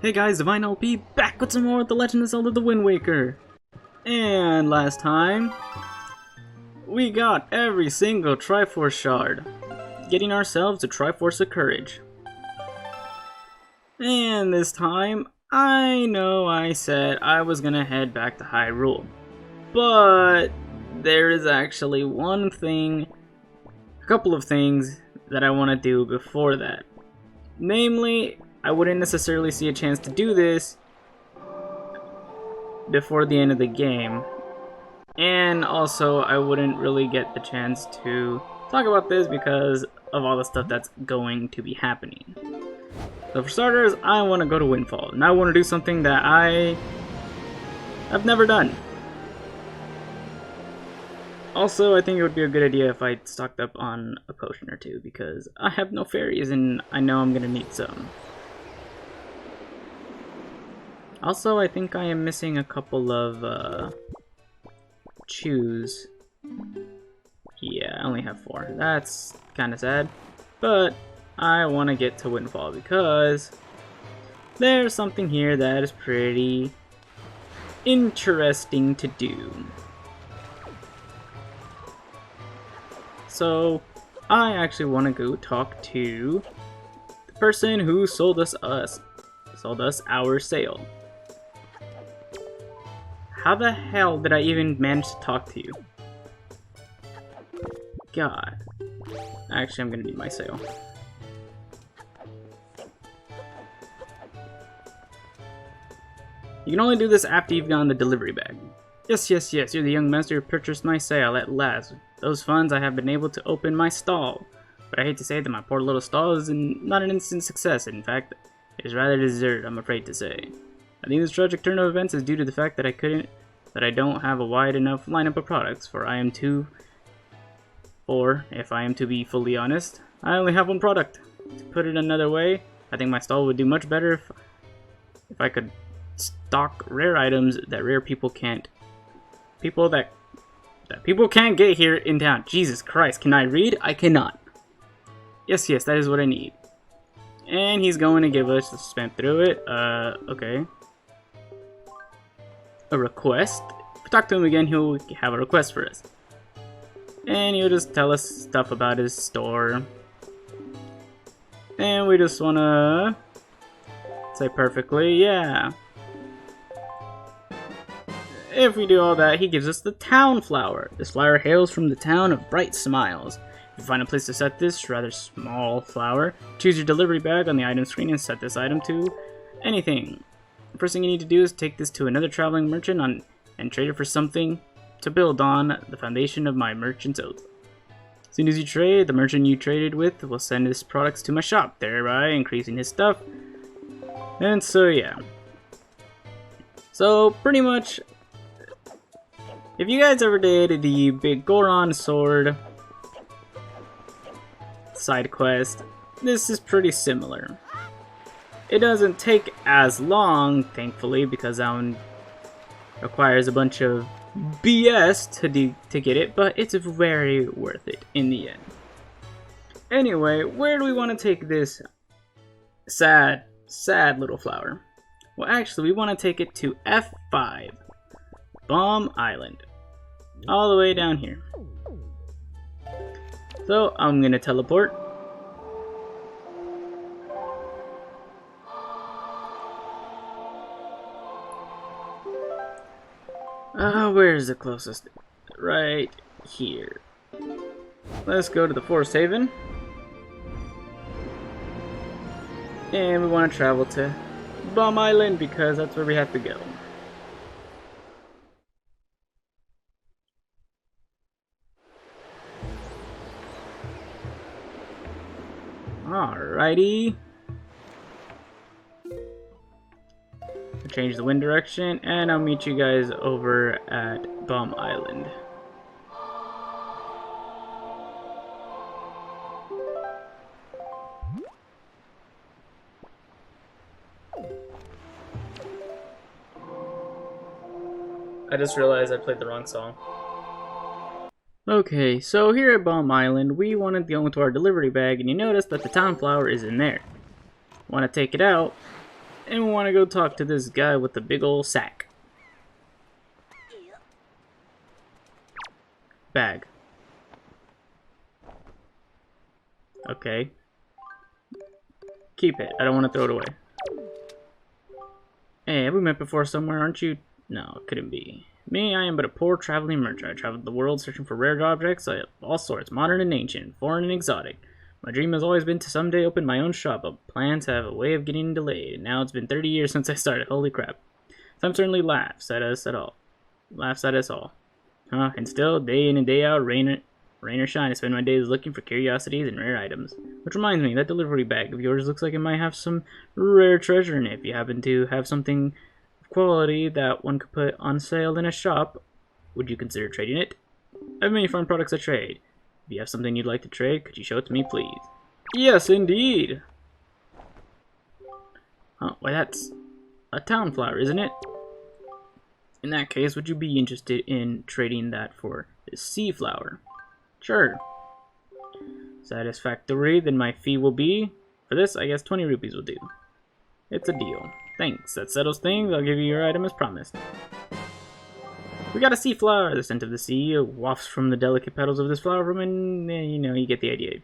Hey guys, Divine LP back with some more of The Legend of Zelda The Wind Waker. And last time, we got every single Triforce shard, getting ourselves a Triforce of Courage. And this time, I know I said I was gonna head back to Hyrule, but there is actually one thing, a couple of things that I want to do before that. Namely, I wouldn't necessarily see a chance to do this before the end of the game. And also, I wouldn't really get the chance to talk about this because of all the stuff that's going to be happening. So for starters, I want to go to Windfall, and I want to do something that I've never done. Also, I think it would be a good idea if I stocked up on a potion or two, because I have no fairies and I know I'm going to need some. Also, I think I am missing a couple of chews. Yeah, I only have 4. That's kind of sad. But I want to get to Windfall because there's something here that is pretty interesting to do. So, I actually want to go talk to the person who sold us our sail. How the hell did I even manage to talk to you? God. Actually, I'm gonna need my sail. You can only do this after you've gotten the delivery bag. Yes, you're the young master who purchased my sail at last. With those funds, I have been able to open my stall. But I hate to say that my poor little stall is not an instant success. In fact, it is rather deserted, I'm afraid to say. I think this tragic turn of events is due to the fact that I don't have a wide enough lineup of products, if I am to be fully honest, I only have one product. To put it another way, I think my stall would do much better if I could stock rare items that people can't get here in town. Jesus Christ, can I read? I cannot. Yes, that is what I need. And he's going to give us, let's spam through it, okay. A request. If we talk to him again, he'll have a request for us. And he'll just tell us stuff about his store. And we just wanna say perfectly, yeah. If we do all that, he gives us the town flower. This flower hails from the town of Bright Smiles. If you find a place to set this rather small flower, choose your delivery bag on the item screen and set this item to anything. The first thing you need to do is take this to another traveling merchant and trade it for something to build on the foundation of my merchant's oath. As soon as you trade, the merchant you traded with will send his products to my shop, thereby increasing his stuff. And so yeah. So pretty much, if you guys ever did the Big Goron Sword side quest, this is pretty similar. It doesn't take as long, thankfully, because that one requires a bunch of BS to get it, but it's very worth it in the end. Anyway, where do we want to take this sad little flower? Well, actually, we want to take it to F5, Bomb Island, all the way down here. So I'm gonna teleport. Where's the closest? Right here. Let's go to the Forest Haven. And we want to travel to Bomb Island because that's where we have to go. Alrighty. Change the wind direction, and I'll meet you guys over at Bomb Island. I just realized I played the wrong song. Okay, so here at Bomb Island, we want to go into our delivery bag, and you notice that the town flower is in there. Want to take it out, and we want to go talk to this guy with the big old sack. Bag. Okay. Keep it. I don't want to throw it away. Hey, have we met before somewhere, aren't you? No, it couldn't be. Me, I am but a poor traveling merchant. I traveled the world searching for rare objects of all sorts, modern and ancient, foreign and exotic. My dream has always been to someday open my own shop, but plans have a way of getting delayed. Now it's been 30 years since I started. Holy crap. Some certainly laughs at us all. Huh? And still, day in and day out, rain or shine, I spend my days looking for curiosities and rare items. Which reminds me, that delivery bag of yours looks like it might have some rare treasure in it. If you happen to have something of quality that one could put on sale in a shop, would you consider trading it? I have many fine products to trade. If you have something you'd like to trade, could you show it to me, please? Yes, indeed! Oh, why that's a town flower, isn't it? In that case, would you be interested in trading that for the sea flower? Sure. Satisfactory, then my fee will be... For this, I guess 20 rupees will do. It's a deal. Thanks, that settles things. I'll give you your item as promised. We got a sea flower. The scent of the sea wafts from the delicate petals of this flower from, and you know, you get the idea.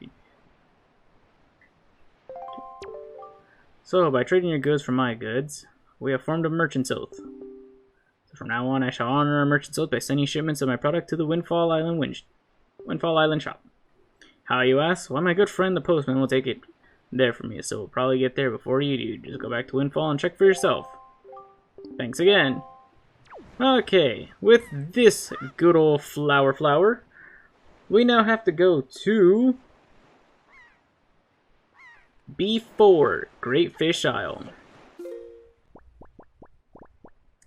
So, by trading your goods for my goods, we have formed a merchant's oath. So from now on, I shall honor our merchant's oath by sending shipments of my product to the Windfall Island shop. How, you ask? Well, my good friend the postman will take it there for me, so we'll probably get there before you do. Just go back to Windfall and check for yourself. Thanks again. Okay, with this good old flower, we now have to go to B4, Great Fish Isle.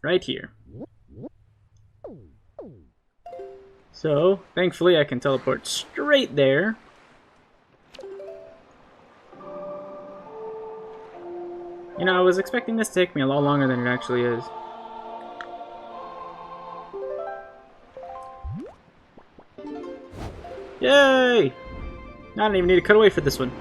Right here. So, thankfully I can teleport straight there. You know, I was expecting this to take me a lot longer than it actually is. Yay! I don't even need to cut away for this one.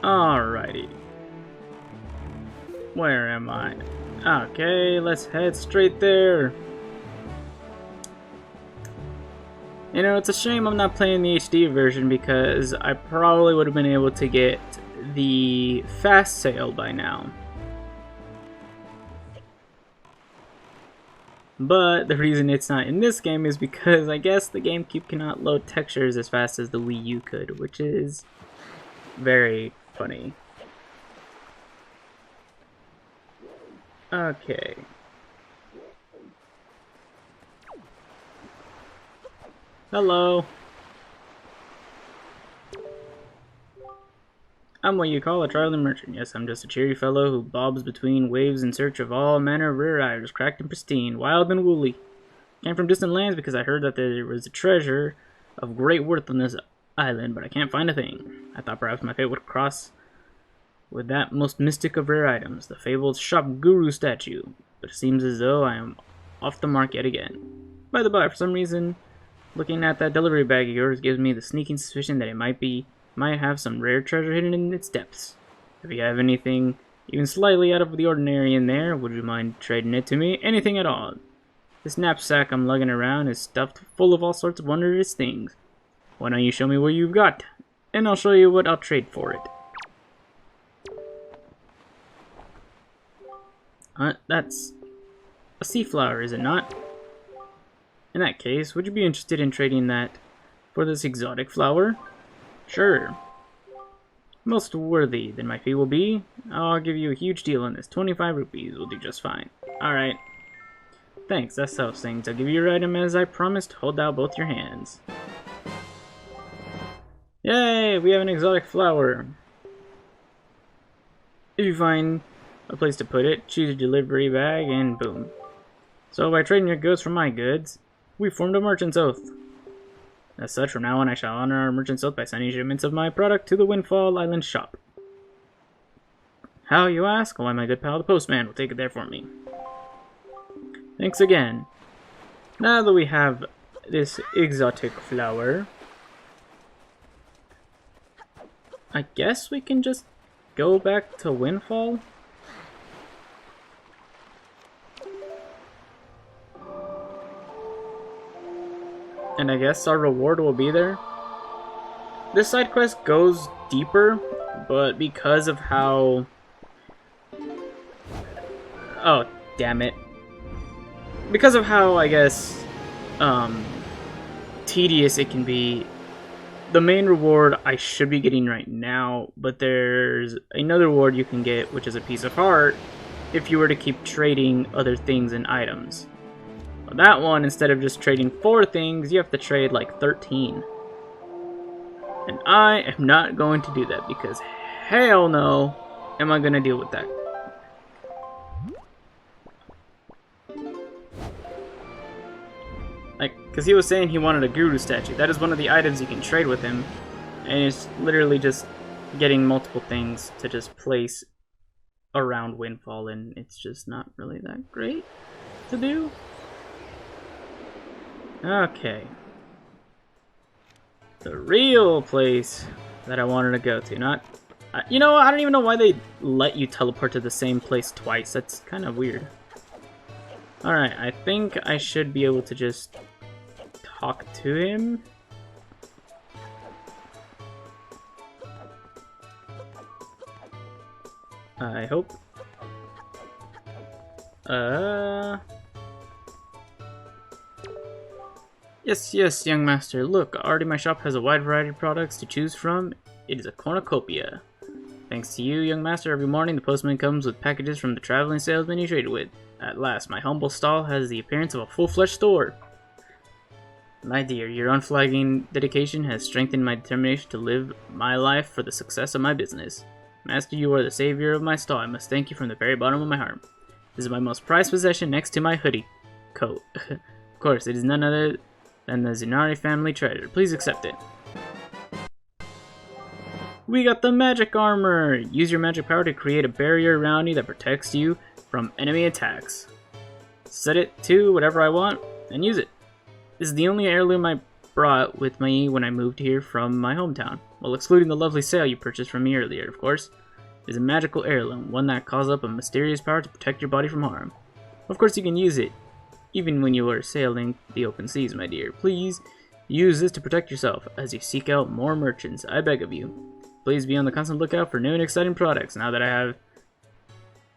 Alrighty. Where am I? Okay, let's head straight there. You know, it's a shame I'm not playing the HD version because I probably would have been able to get the fast sail by now. But the reason it's not in this game is because I guess the GameCube cannot load textures as fast as the Wii U could, which is very funny. Okay. Hello. I'm what you call a traveling merchant. Yes, I'm just a cheery fellow who bobs between waves in search of all manner of rare items, cracked and pristine, wild and woolly. Came from distant lands because I heard that there was a treasure of great worth on this island, but I can't find a thing. I thought perhaps my fate would cross with that most mystic of rare items, the fabled shop guru statue, but it seems as though I am off the mark yet again. By the by, for some reason, looking at that delivery bag of yours gives me the sneaking suspicion that it might have some rare treasure hidden in its depths. If you have anything even slightly out of the ordinary in there, would you mind trading it to me? Anything at all. This knapsack I'm lugging around is stuffed full of all sorts of wondrous things. Why don't you show me what you've got, and I'll show you what I'll trade for it. That's a sea flower, is it not? In that case, would you be interested in trading that for this exotic flower? Sure. Most worthy, then my fee will be. I'll give you a huge deal on this. 25 rupees will do just fine. Alright. Thanks, that settles things. I'll give you your item as I promised. Hold out both your hands. Yay! We have an exotic flower. If you find a place to put it, choose your delivery bag, and boom. So by trading your goods for my goods, we formed a merchant's oath. As such, from now on I shall honor our merchant's oath by sending shipments of my product to the Windfall Island shop. How, you ask? Why, my good pal, the postman will take it there for me. Thanks again. Now that we have this exotic flower, I guess we can just go back to Windfall? And I guess our reward will be there. This side quest goes deeper, but because of how... Oh, damn it. Because of how, I guess, tedious it can be, the main reward I should be getting right now, but there's another reward you can get, which is a piece of heart, if you were to keep trading other things and items. That one, instead of just trading 4 things, you have to trade like 13. And I am not going to do that, because hell no am I going to deal with that. Like, because he was saying he wanted a guru statue. That is one of the items you can trade with him. And it's literally just getting multiple things to just place around Windfall, and it's just not really that great to do. Okay. The real place that I wanted to go to. Not... you know, I don't even know why they let you teleport to the same place twice. That's kind of weird. Alright, I think I should be able to just talk to him. I hope. Yes, young master. Look, already my shop has a wide variety of products to choose from. It is a cornucopia. Thanks to you, young master, every morning the postman comes with packages from the traveling salesman you traded with. At last, my humble stall has the appearance of a full-fledged store. My dear, your unflagging dedication has strengthened my determination to live my life for the success of my business. Master, you are the savior of my stall. I must thank you from the very bottom of my heart. This is my most prized possession next to my hoodie coat. Of course, it is none other than the Zenari family treasure. Please accept it. We got the magic armor! Use your magic power to create a barrier around you that protects you from enemy attacks. Set it to whatever I want and use it. This is the only heirloom I brought with me when I moved here from my hometown. Well, excluding the lovely sail you purchased from me earlier, of course. It is a magical heirloom, one that calls up a mysterious power to protect your body from harm. Of course you can use it, even when you are sailing the open seas, my dear. Please use this to protect yourself as you seek out more merchants, I beg of you. Please be on the constant lookout for new and exciting products now that I have...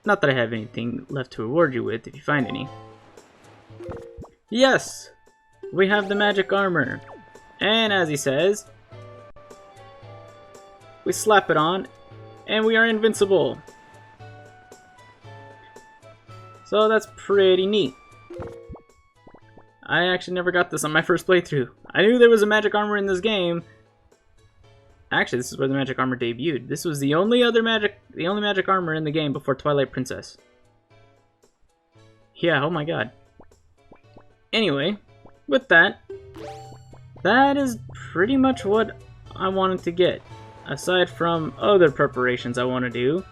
Not that I have anything left to reward you with if you find any. Yes! We have the magic armor. And as he says, we slap it on and we are invincible. So that's pretty neat. I actually never got this on my first playthrough. I knew there was a magic armor in this game. Actually, this is where the magic armor debuted. This was the only magic armor in the game before Twilight Princess. Yeah, oh my god. Anyway, with that, that is pretty much what I wanted to get. Aside from other preparations I want to do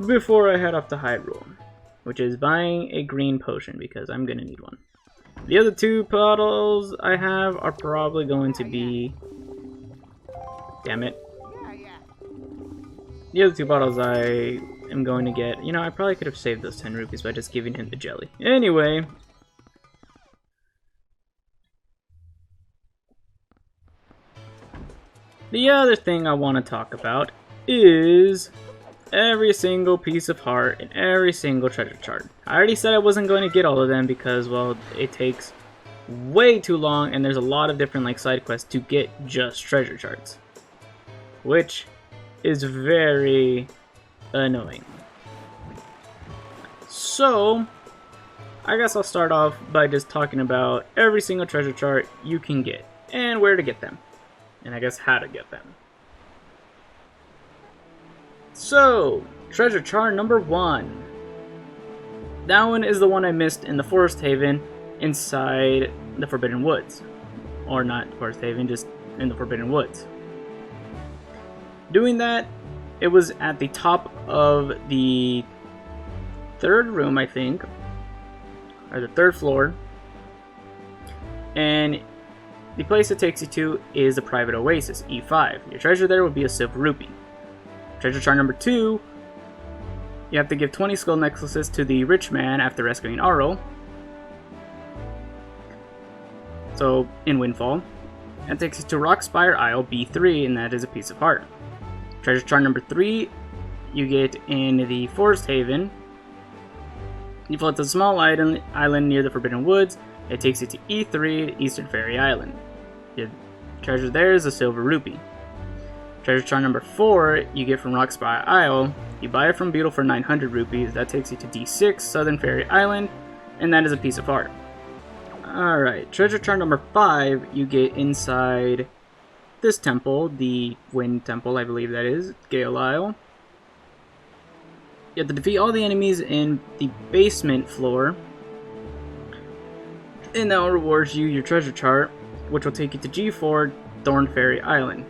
before I head off to Hyrule. Which is buying a green potion, because I'm going to need one. The other 2 bottles I have are probably going to be... Damn it. The other 2 bottles I am going to get... You know, I probably could have saved those 10 rupees by just giving him the jelly. Anyway... The other thing I want to talk about is every single piece of heart and every single treasure chart. I already said I wasn't going to get all of them because, well, it takes way too long and there's a lot of different like side quests to get just treasure charts, which is very annoying. So, I guess I'll start off by just talking about every single treasure chart you can get and where to get them. And I guess how to get them. So, treasure chart number 1. That one is the one I missed in the Forest Haven inside the Forbidden Woods. Or not Forest Haven, just in the Forbidden Woods. Doing that It was at the top of the third room, I think, or the third floor, and the place it takes you to is a private oasis, E5. Your treasure there will be a silver rupee. Treasure chart number 2, you have to give 20 skull necklaces to the rich man after rescuing Aro. So, in Windfall. That takes you to Rockspire Isle B3, and that is a piece of heart. Treasure chart number 3, you get in the Forest Haven. You float to a small island near the Forbidden Woods. It takes you to E3, Eastern Fairy Island. Your treasure there is a silver rupee. Treasure chart number 4, you get from Rockspire Isle. You buy it from Beetle for 900 rupees. That takes you to D6, Southern Fairy Island, and that is a piece of heart. Alright, treasure chart number 5, you get inside this temple, the Wind Temple, I believe that is, Gale Isle. You have to defeat all the enemies in the basement floor, and that will reward you your treasure chart, which will take you to G4, Thorn Fairy Island.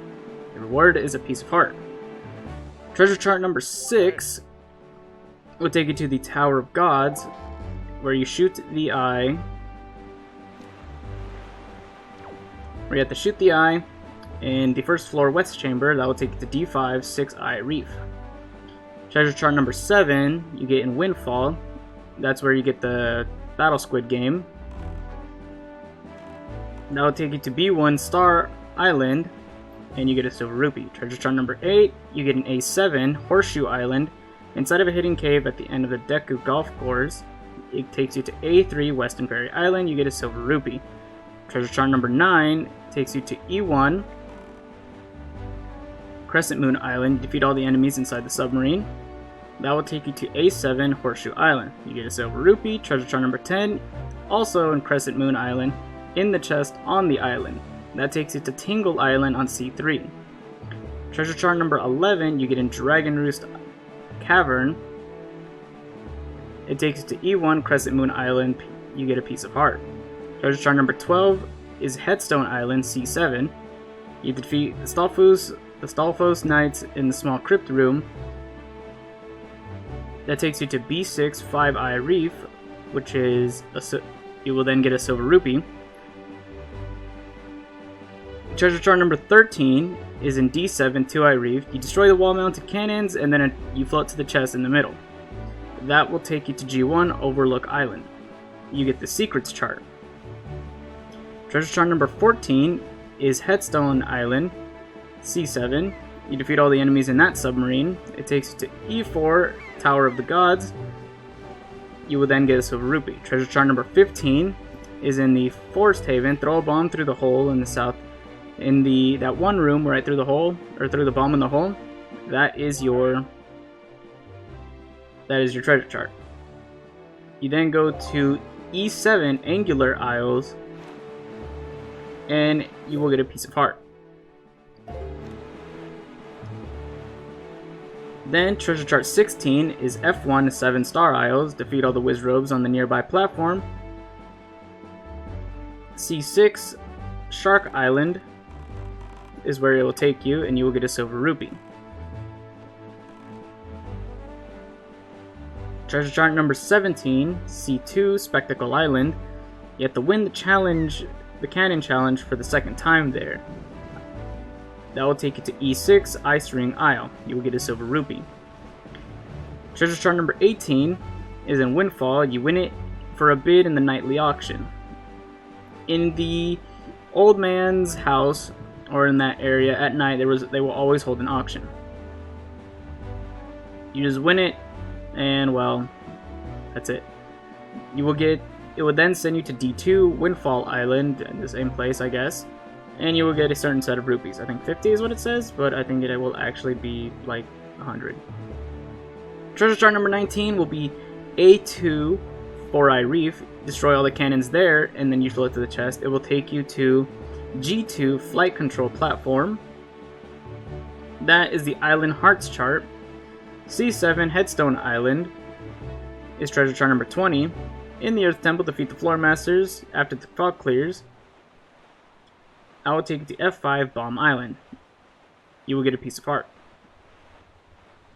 The reward is a piece of heart. Treasure chart number 6 will take you to the Tower of Gods, where you shoot the eye. Where you have to shoot the eye in the first floor west chamber. That will take you to D5, 6-Eye Reef. Treasure chart number 7, you get in Windfall. That's where you get the Battle Squid game. That will take you to B1, Star Island, and you get a silver rupee. Treasure chart number 8, you get an A7, Horseshoe Island. Inside of a hidden cave at the end of the Deku Golf Course, it takes you to A3, Western Fairy Island, you get a silver rupee. Treasure chart number 9 takes you to E1, Crescent Moon Island. You defeat all the enemies inside the submarine. That will take you to A7, Horseshoe Island. You get a silver rupee. Treasure chart number 10, also in Crescent Moon Island, in the chest on the island. That takes you to Tingle Island on C3. Treasure chart number 11, you get in Dragon Roost Cavern. It takes you to E1, Crescent Moon Island. You get a piece of heart. Treasure chart number 12 is Headstone Island, C7. You defeat the Stalfos Knights in the small crypt room. That takes you to B6, 5-Eye Reef, which is you will then get a silver rupee. Treasure chart number 13 is in D7, 2-Eye Reef. You destroy the wall-mounted cannons, and then you float to the chest in the middle. That will take you to G1, Overlook Island. You get the Secrets chart. Treasure chart number 14 is Headstone Island, C7. You defeat all the enemies in that submarine. It takes you to E4, Tower of the Gods. You will then get a silver rupee. Treasure chart number 15 is in the Forest Haven. Throw a bomb through the hole in the south, in that one room right through the hole, or through the bomb in the hole. That is your treasure chart. You then go to E7, Angular Isles, and you will get a piece of heart. Then treasure chart 16 is F1, 7 Star Isles. Defeat all the Wizrobes on the nearby platform. C6, Shark Island is where it will take you, and you will get a silver rupee. Treasure chart number 17, C2, Spectacle Island. You have to win the cannon challenge for the second time there. That will take you to E6, Ice Ring Isle. You will get a silver rupee. Treasure chart number 18 is in Windfall. You win it for a bid in the nightly auction. In the old man's house, or in that area at night, they will always hold an auction. You just win it, and well, that's it. It will then send you to D2, Windfall Island, in the same place, I guess. And you will get a certain set of rupees. I think 50 is what it says, but I think it will actually be like 100. Treasure chart number 19 will be A2, 4-Eye Reef. Destroy all the cannons there, and then you float to the chest. It will take you to G2, Flight Control Platform. That is the Island Hearts chart. C7, Headstone Island is treasure chart number 20. In the Earth Temple, defeat the Floor Masters after the fog clears. I will take you to F5, Bomb Island. You will get a piece of heart.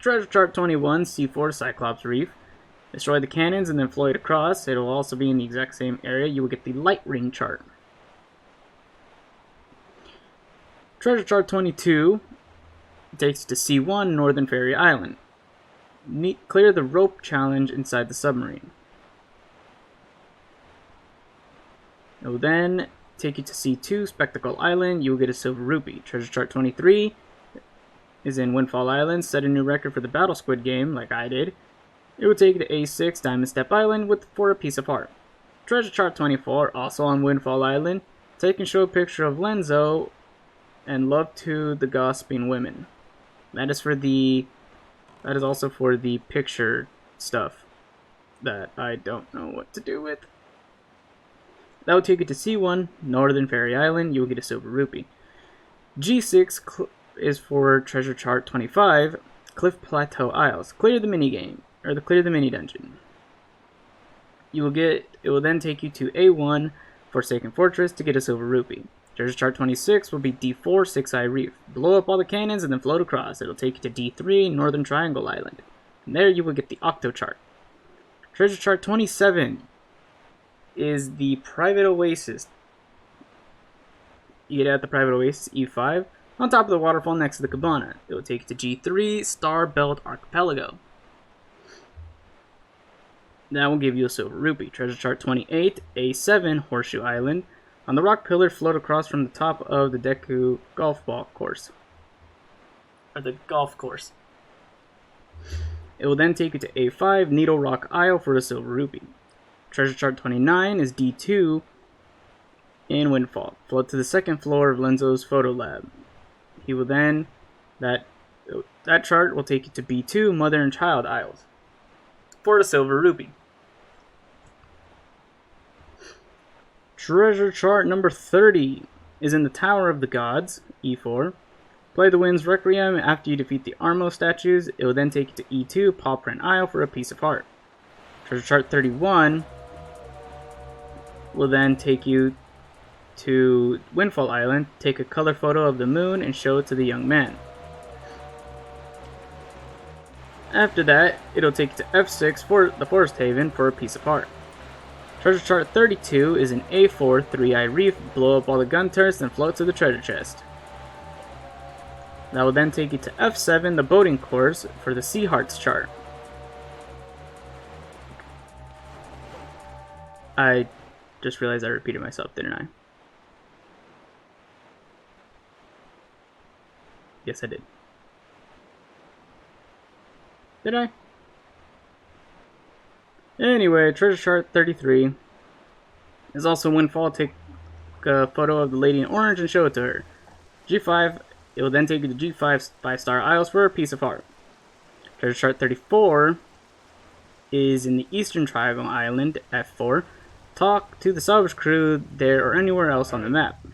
Treasure chart 21, C4 Cyclops Reef. Destroy the cannons and then float across. It will also be in the exact same area. You will get the Light Ring chart. Treasure chart 22 takes you to C1 Northern Fairy Island. Clear the rope challenge inside the submarine. It will then take you to C2 Spectacle Island. You will get a Silver Rupee. Treasure chart 23 is in Windfall Island. Set a new record for the Battle Squid game, like I did. It will take you to A6 Diamond Step Island for a piece of heart. Treasure chart 24, also on Windfall Island. Take and show a picture of Lenzo and love to the gossiping women. That is also for the picture stuff that I don't know what to do with. That will take you to C1 Northern Fairy Island. You will get a Silver Rupee. G6 is for Treasure chart 25 Cliff Plateau Isles. Clear the mini game, or clear the mini dungeon. It will then take you to A1 Forsaken Fortress to get a Silver Rupee. Treasure chart 26 will be D4 Six Eye Reef. Blow up all the cannons and then float across. It'll take you to D3 Northern Triangle Island. And there you will get the Octo chart. Treasure chart 27 is the Private Oasis. You get at the Private Oasis E5 on top of the waterfall next to the cabana. It will take you to G3 Star Belt Archipelago. That will give you a Silver Rupee. Treasure chart 28 A7 Horseshoe Island. On the rock pillar, float across from the top of the Deku golf ball course. Or the golf course. It will then take you to A5 Needle Rock Isle for a Silver Rupee. Treasure chart 29 is D2 in Windfall. Float to the second floor of Lenzo's photo lab. He will then, that chart will take you to B2 Mother and Child Isles for a Silver Rupee. Treasure chart number 30 is in the Tower of the Gods, E4. Play the Wind's Requiem after you defeat the Armo statues. It will then take you to E2 Paw Print Isle for a piece of heart. Treasure chart 31 will then take you to Windfall Island. Take a color photo of the moon and show it to the young man. After that, it'll take you to F6 for the Forest Haven for a piece of heart. Treasure chart 32 is an A4 Three Eye Reef. Blow up all the gun turrets and float to the treasure chest. That will then take you to F7, the boating course, for the Sea Hearts chart. I just realized I repeated myself, didn't I? Yes, I did. Did I? Anyway, Treasure chart 33 is also Windfall. Take a photo of the lady in orange and show it to her. G5, it will then take you to G5 5-star Isles for a piece of heart. Treasure chart 34 is in the Eastern Triangle Island, F4. Talk to the salvage crew there or anywhere else on the map.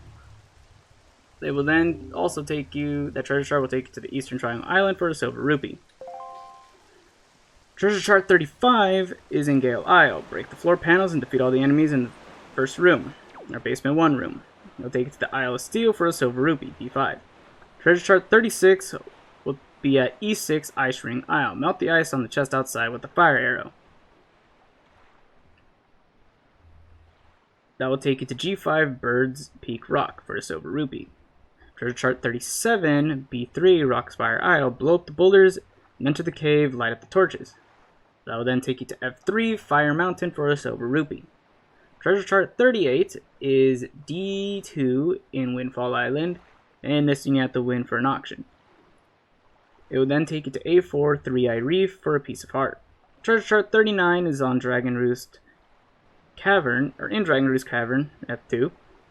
They will then also take you, that treasure chart will take you to the Eastern Triangle Island for a Silver Rupee. Treasure chart 35 is in Gale Isle. Break the floor panels and defeat all the enemies in the first room, or basement 1 room. It'll take you to the Isle of Steel for a Silver Rupee, D5. Treasure chart 36 will be at E6 Ice Ring Isle. Melt the ice on the chest outside with a fire arrow. That will take you to G5 Bird's Peak Rock for a Silver Rupee. Treasure chart 37, B3 Rockspire Isle. Blow up the boulders and enter the cave, light up the torches. That will then take you to F3 Fire Mountain for a Silver Rupee. Treasure chart 38 is D2 in Windfall Island, and listing at the Wind for an auction. It will then take you to A4 Three Eye Reef for a piece of heart. Treasure chart 39 is on Dragon Roost Cavern, or in Dragon Roost Cavern, F2.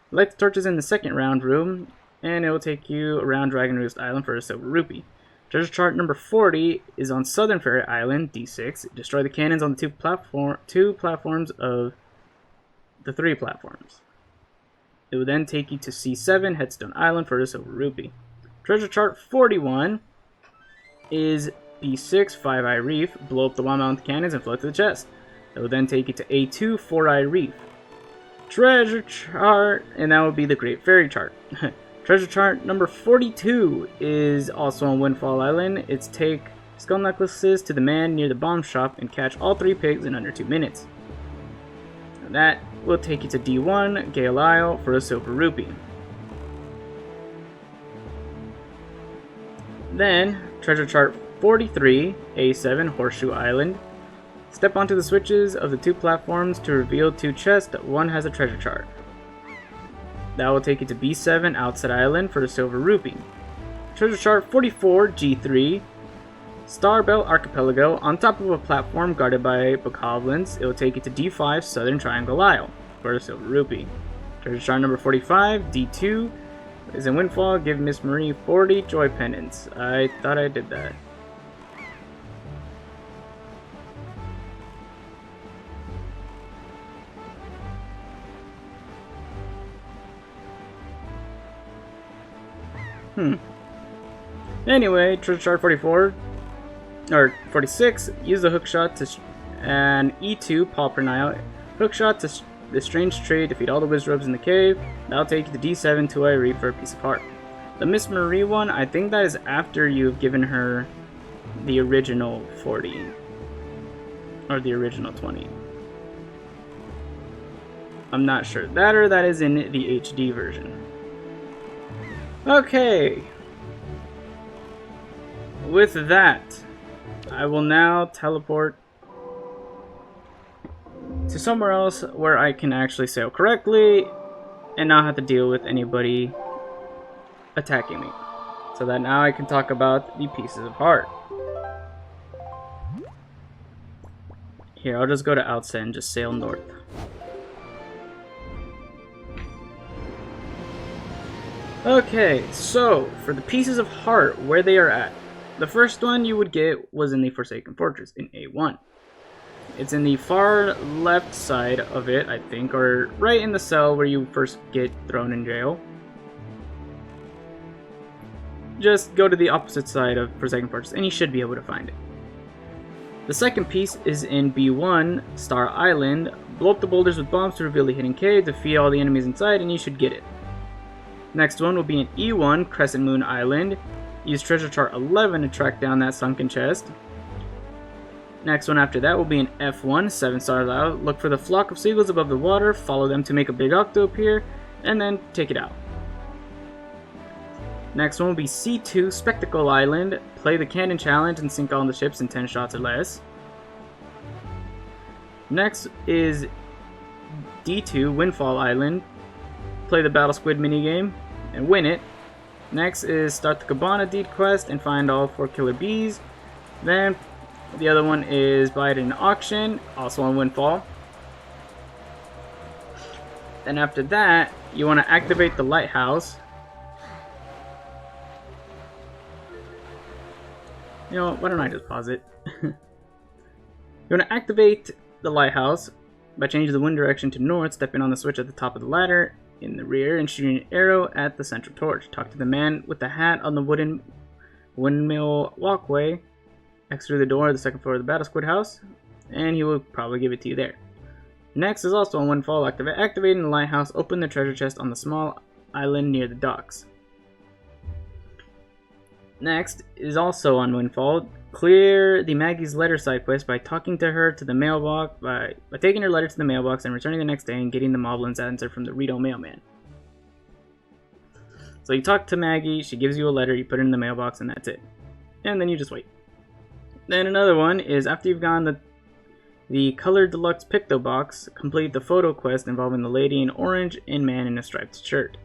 Light the torches in the second round room, and it will take you around Dragon Roost Island for a Silver Rupee. Treasure chart number 40 is on Southern Fairy Island, D6. Destroy the cannons on the two platforms of the 3 platforms. It will then take you to C7 Headstone Island for a Silver Rupee. Treasure chart 41 is B6 Five Eye Reef. Blow up the wall mount cannons and float to the chest. It will then take you to A2 Four Eye Reef. Treasure chart, and that will be the Great Fairy chart. Treasure chart number 42 is also on Windfall Island. It's take skull necklaces to the man near the bomb shop and catch all 3 pigs in under 2 minutes. And that will take you to D1, Gale Isle, for a silver rupee. Then, treasure chart 43, A7, Horseshoe Island. Step onto the switches of the 2 platforms to reveal 2 chests. One has a treasure chart. That will take you to B7, Outset Island, for a silver rupee. Treasure chart 44, G3, Starbelt Archipelago. On top of a platform guarded by bokoblins, it will take you to D5, Southern Triangle Isle, for a silver rupee. Treasure chart number 45, D2, is in Windfall. Give Miss Marie 40 joy pendants. I thought I did that. Anyway, treasure chart 44 or 46. Use the hookshot to and E2 Pauper Nile. Hookshot to the strange tree. Defeat all the wizards in the cave. That'll take you to D7 to Irie for a piece of heart. The Miss Marie one, I think that is after you've given her the original 40 or the original 20. I'm not sure. That or that is in the HD version. Okay. With that, I will now teleport to somewhere else where I can actually sail correctly and not have to deal with anybody attacking me. So that now I can talk about the pieces of heart. Here, I'll just go to Outset and just sail north. Okay, so for the pieces of heart, where they are at. The first one you would get was in the Forsaken Fortress in A1. It's in the far left side of it, I think, or right in the cell where you first get thrown in jail. Just go to the opposite side of Forsaken Fortress and you should be able to find it. The second piece is in B1, Star Island. Blow up the boulders with bombs to reveal the hidden cave, defeat all the enemies inside, and you should get it. Next one will be in E1, Crescent Moon Island. Use treasure chart 11 to track down that sunken chest. Next one after that will be in F1, 7 Stars Isle. Look for the flock of seagulls above the water, follow them to make a big octo appear, and then take it out. Next one will be C2, Spectacle Island. Play the cannon challenge and sink all the ships in 10 shots or less. Next is D2, Windfall Island. Play the Battle Squid minigame and win it. Next is start the Cabana Deed quest and find all 4 killer bees. Then the other one is buy it in an auction, also on Windfall. Then after that, you want to activate the lighthouse. You know what, why don't I just pause it? You want to activate the lighthouse by changing the wind direction to north, stepping on the switch at the top of the ladder in the rear, and shooting an arrow at the central torch. Talk to the man with the hat on the wooden windmill walkway. Exit through the door of the second floor of the Battle Squid house, and he will probably give it to you there. Next is also on Windfall. Activating the lighthouse, open the treasure chest on the small island near the docks. Next is also on Windfall. Clear the Maggie's letter side quest by talking to her to the mailbox, by taking her letter to the mailbox and returning the next day and getting the Moblin's answer from the Rito mailman. So you talk to Maggie, she gives you a letter, you put it in the mailbox, and that's it. And then you just wait. Then another one is after you've gone the Colored Deluxe Picto box, complete the photo quest involving the lady in orange and man in a striped shirt.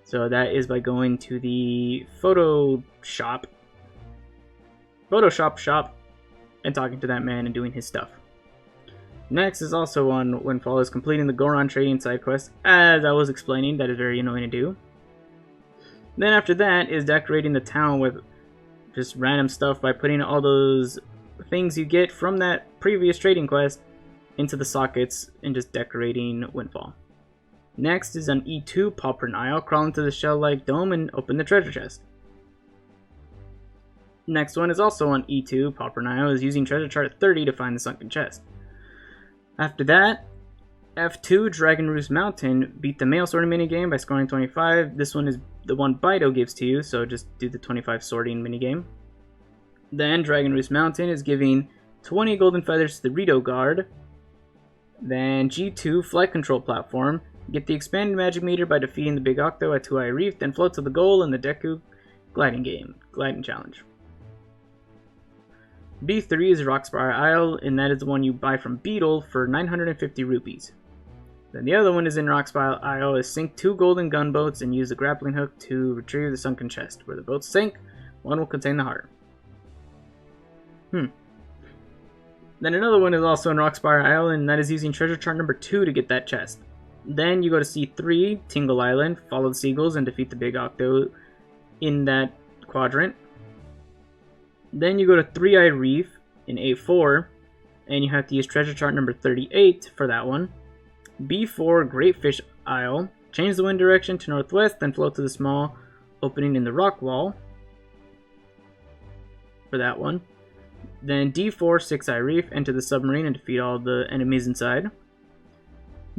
So that is by going to the Photoshop shop and talking to that man and doing his stuff. Next is also on Windfall is completing the Goron trading side quest, as I was explaining. That is very annoying to do. Then after that is decorating the town with just random stuff by putting all those things you get from that previous trading quest into the sockets and just decorating Windfall. Next is on E2, Pauper Nile. Crawl into the shell-like dome and open the treasure chest. Next one is also on E2, Pauper Nile, is using treasure chart 30 to find the sunken chest. After that, F2, Dragon Roost Mountain, beat the mail sorting minigame by scoring 25. This one is the one Bido gives to you, so just do the 25 sorting minigame. Then Dragon Roost Mountain is giving 20 golden feathers to the Rito Guard. Then G2 Flight Control Platform. Get the expanded magic meter by defeating the Big Octo at Two-Eye Reef, then float to the goal in the Deku Gliding Challenge. B3 is Rockspire Isle, and that is the one you buy from Beetle for 950 rupees. Then the other one is in Rockspire Isle, is sink 2 golden gunboats and use the grappling hook to retrieve the sunken chest. Where the boats sink, one will contain the heart. Then another one is also in Rockspire Isle, and that is using treasure chart number 2 to get that chest. Then you go to C3, Tingle Island, follow the seagulls, and defeat the Big Octo in that quadrant. Then you go to Three-Eye Reef in A4, and you have to use treasure chart number 38 for that one. B4, Great Fish Isle, change the wind direction to northwest, then float to the small opening in the rock wall for that one. Then D4, Six-Eye Reef, enter the submarine and defeat all the enemies inside.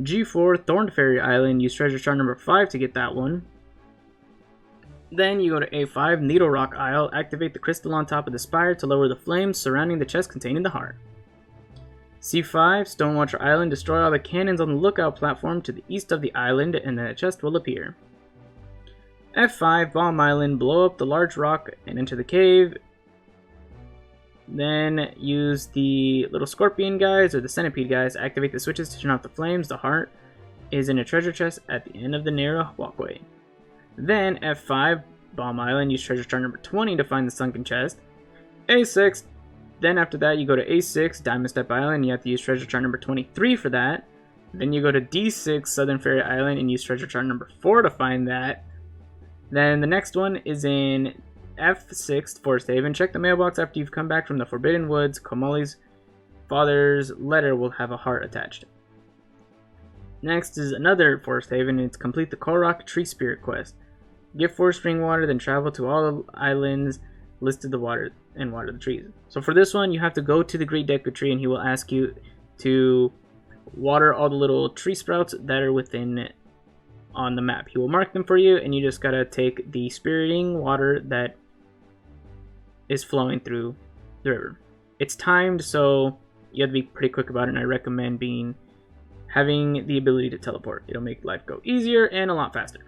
G4, Thorned Fairy Island, use treasure chart number 5 to get that one. Then you go to A5, Needle Rock Isle, activate the crystal on top of the spire to lower the flames surrounding the chest containing the heart. C5, Stonewatcher Island, destroy all the cannons on the lookout platform to the east of the island and the chest will appear. F5, Bomb Island, blow up the large rock and enter the cave. Then use the little scorpion guys or the centipede guys, activate the switches to turn off the flames. The heart is in a treasure chest at the end of the narrow walkway. Then F5, Bomb Island, use treasure chart number 20 to find the sunken chest. A6, then after that you go to A6, Diamond Step Island, you have to use treasure chart number 23 for that. Then you go to D6, Southern Fairy Island, and use treasure chart number 4 to find that. Then the next one is in F6, Forest Haven. Check the mailbox after you've come back from the Forbidden Woods. Komali's father's letter will have a heart attached. Next is another Forest Haven, and it's complete the Korok Tree Spirit quest. Get 4 spring water, then travel to all the islands listed the water and water the trees. So for this one, you have to go to the Great Deku Tree, and he will ask you to water all the little tree sprouts that are within on the map. He will mark them for you, and you just gotta take the spiriting water that is flowing through the river. It's timed, so you have to be pretty quick about it, and I recommend having the ability to teleport. It'll make life go easier and a lot faster.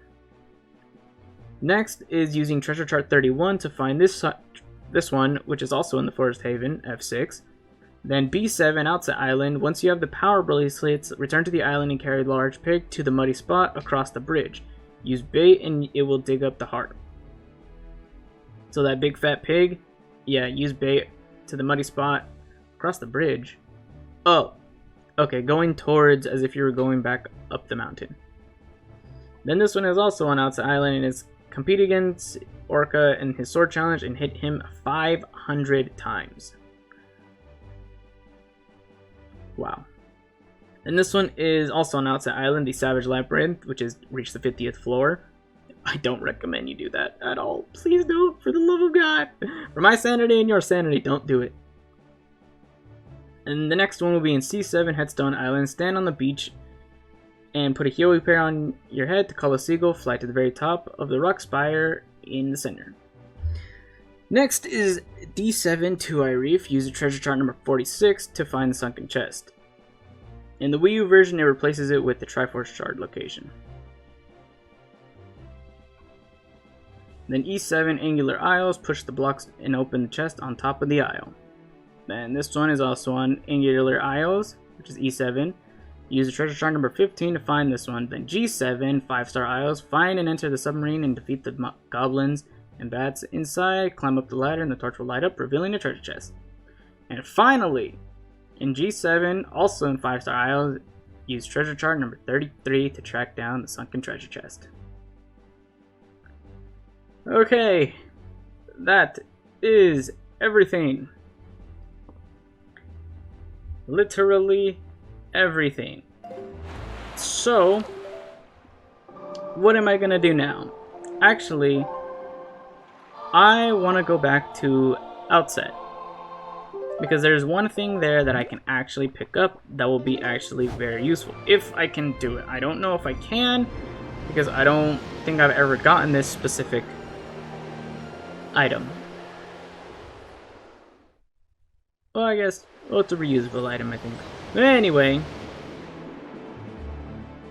Next is using treasure chart 31 to find this one, which is also in the Forest Haven, F6. Then B7, Outset Island. Once you have the power bracelets, return to the island and carry the large pig to the muddy spot across the bridge. Use bait and it will dig up the heart. So that big fat pig, yeah, use bait to the muddy spot across the bridge. Oh, okay, going towards as if you were going back up the mountain. Then this one is also on Outset Island, and it's compete against Orca in his sword challenge and hit him 500 times. Wow. And this one is also on Outset Island, the Savage Labyrinth, which is reached the 50th floor. I don't recommend you do that at all. Please don't, for the love of God. For my sanity and your sanity, don't do it. And the next one will be in C7, Headstone Island. Stand on the beach and put a Hyoe pair on your head to call a seagull. Fly to the very top of the rock spire in the center. Next is D7, Two-Eye Reef. Use the treasure chart number 46 to find the sunken chest. In the Wii U version, it replaces it with the Triforce Shard location. Then E7, Angular Isles. Push the blocks and open the chest on top of the isle. Then this one is also on Angular Isles, which is E7. Use the treasure chart number 15 to find this one. Then G7, 5-star Isles. Find and enter the submarine and defeat the goblins and bats inside. Climb up the ladder and the torch will light up, revealing the treasure chest. And finally, in G7, also in 5-star Isles, use treasure chart number 33 to track down the sunken treasure chest. Okay, that is everything. Literally everything. So, what am I gonna do now? Actually, I want to go back to Outset, because there's one thing there that I can actually pick up that will be actually very useful, if I can do it. I don't know if I can, because I don't think I've ever gotten this specific item. Well, I guess, well, it's a reusable item, I think. But anyway,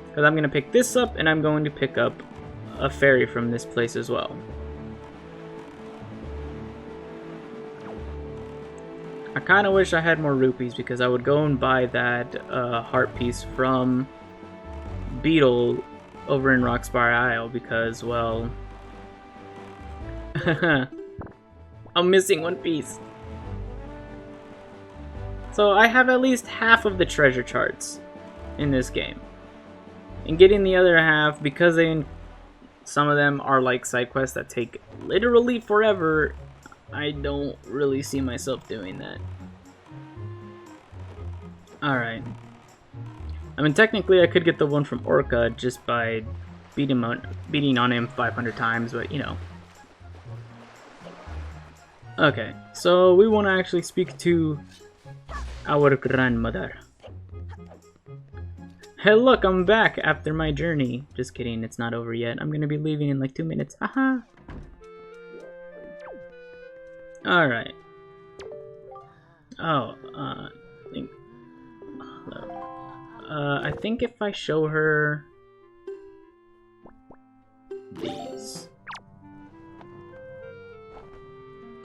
because I'm going to pick this up, and I'm going to pick up a fairy from this place as well. I kind of wish I had more rupees, because I would go and buy that heart piece from Beetle over in Rockspire Isle, because, well, I'm missing one piece. So I have at least half of the treasure charts in this game. And getting the other half, because some of them are like side quests that take literally forever, I don't really see myself doing that. Alright. I mean, technically I could get the one from Orca just by beating on him 500 times, but you know. Okay, so we want to actually speak to our grandmother. Hey look, I'm back after my journey. Just kidding, it's not over yet. I'm gonna be leaving in like 2 minutes. Haha. Alright. Oh, I think if I show her these.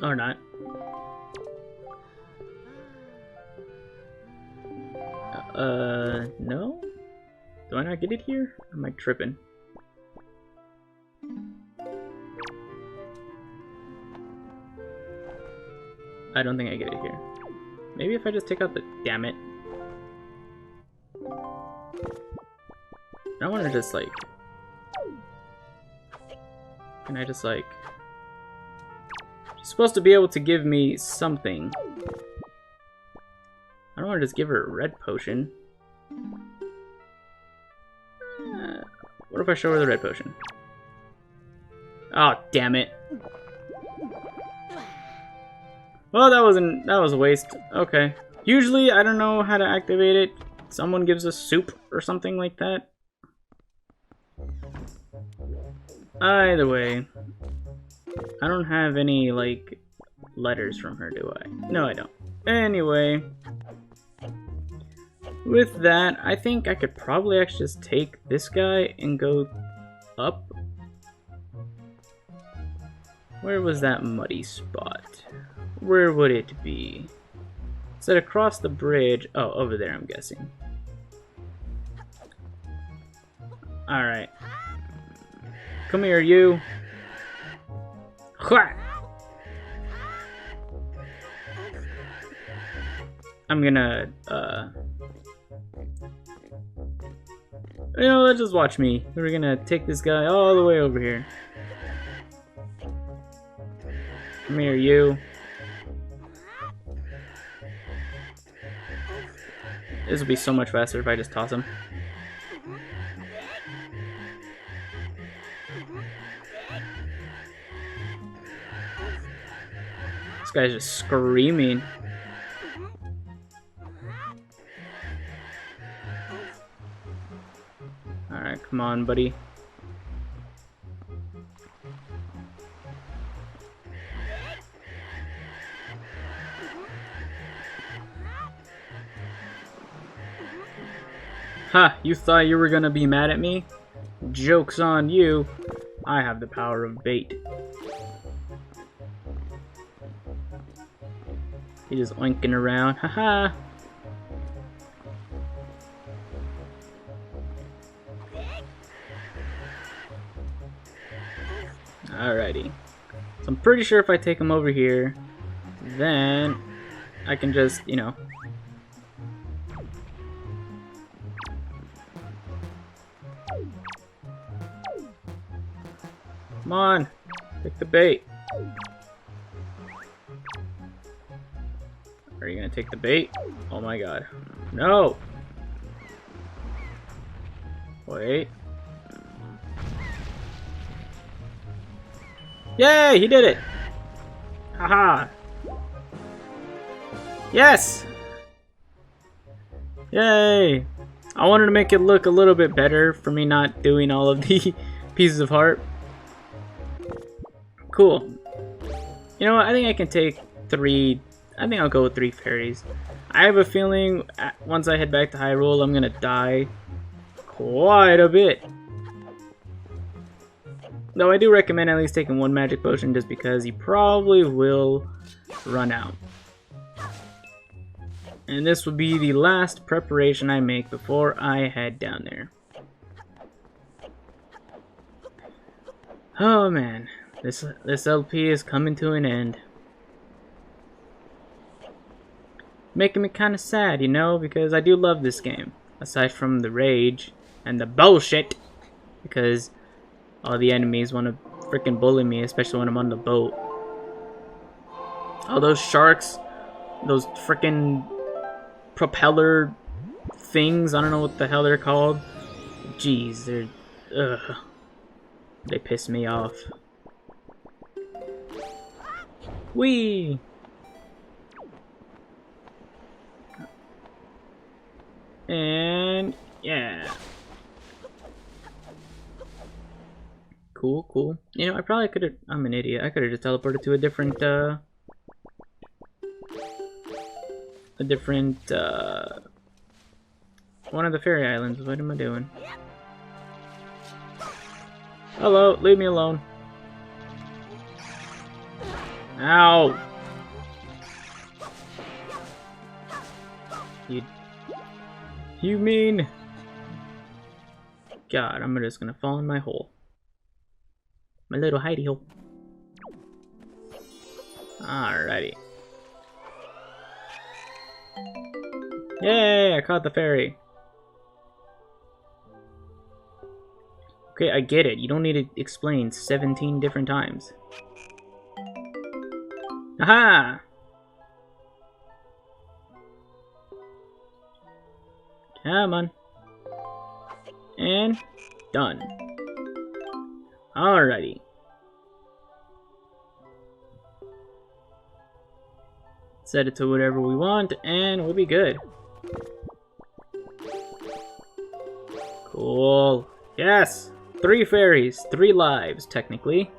Or not. No? Do I not get it here? Or am I tripping? I don't think I get it here. Maybe if I just take out the... Damn it. I want to just like... Can I just like... She's supposed to be able to give me something. I don't want to just give her a red potion. What if I show her the red potion? Oh, damn it. Well, that was a waste. Okay. Usually, I don't know how to activate it. Someone gives us soup or something like that. Either way. I don't have any, like, letters from her, do I? No, I don't. Anyway. With that, I think I could probably actually just take this guy and go up. Where was that muddy spot? Where would it be? Is it across the bridge? Oh, over there, I'm guessing. Alright. Come here, you. I'm gonna, you know, let's just watch me. We're gonna take this guy all the way over here. Come here, you. This will be so much faster if I just toss him. This guy's just screaming. Alright, come on, buddy. Ha! You thought you were gonna be mad at me? Joke's on you. I have the power of bait. He's just oinking around. Haha! Alrighty. So I'm pretty sure if I take him over here, then I can just, you know. Come on, take the bait. Are you gonna take the bait? Oh my god. No! Wait. Yay! He did it! Haha! Yes! Yay! I wanted to make it look a little bit better for me not doing all of the pieces of heart. Cool. You know what? I think I can take 3 I think I'll go with 3 fairies. I have a feeling once I head back to Hyrule, I'm gonna die quite a bit. Though I do recommend at least taking 1 magic potion just because you probably will run out. And this will be the last preparation I make before I head down there. Oh man, this LP is coming to an end. Making me kind of sad, you know, because I do love this game. Aside from the rage and the bullshit, because all the enemies want to freaking bully me, especially when I'm on the boat. All those sharks, those freaking propeller things, I don't know what the hell they're called. Jeez, they piss me off. Whee! And yeah. Cool, cool. You know, I probably could have, I'm an idiot. I could have just teleported to a different, one of the fairy islands. What am I doing? Hello, leave me alone. Ow! You mean... God, I'm just gonna fall in my hole. My little hidey hole. Alrighty. Yay, I caught the fairy. Okay, I get it. You don't need to explain 17 different times. Aha! Come on. And done. Alrighty. Set it to whatever we want and we'll be good. Cool. Yes! 3 fairies, 3 lives, technically.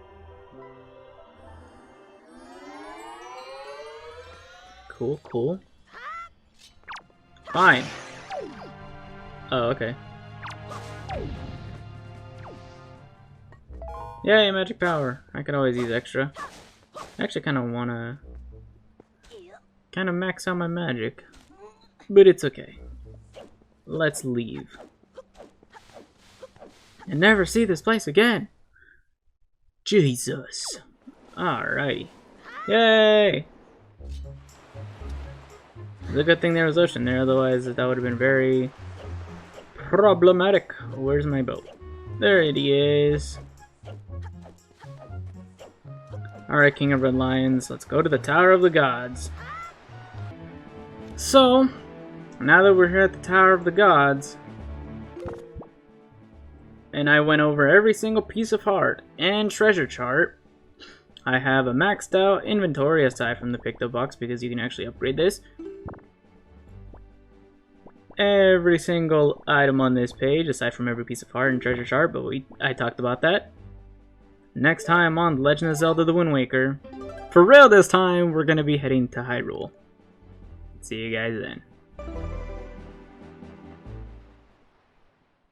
Cool, cool. Fine. Oh, okay. Yay, magic power. I could always use extra. I actually kind of want to max out my magic. But it's okay. Let's leave. And never see this place again. Jesus. Alrighty. Yay! It's a good thing there was ocean there, otherwise that would have been very problematic. Where's my boat? There it is. Alright, King of Red Lions, let's go to the Tower of the Gods. So, now that we're here at the Tower of the Gods, and I went over every single piece of heart and treasure chart, I have a maxed out inventory aside from the Picto box because you can actually upgrade this. Every single item on this page aside from every piece of heart and treasure chart, but I talked about that. Next time on The Legend of Zelda The Wind Waker, for real this time, we're going to be heading to Hyrule. See you guys then.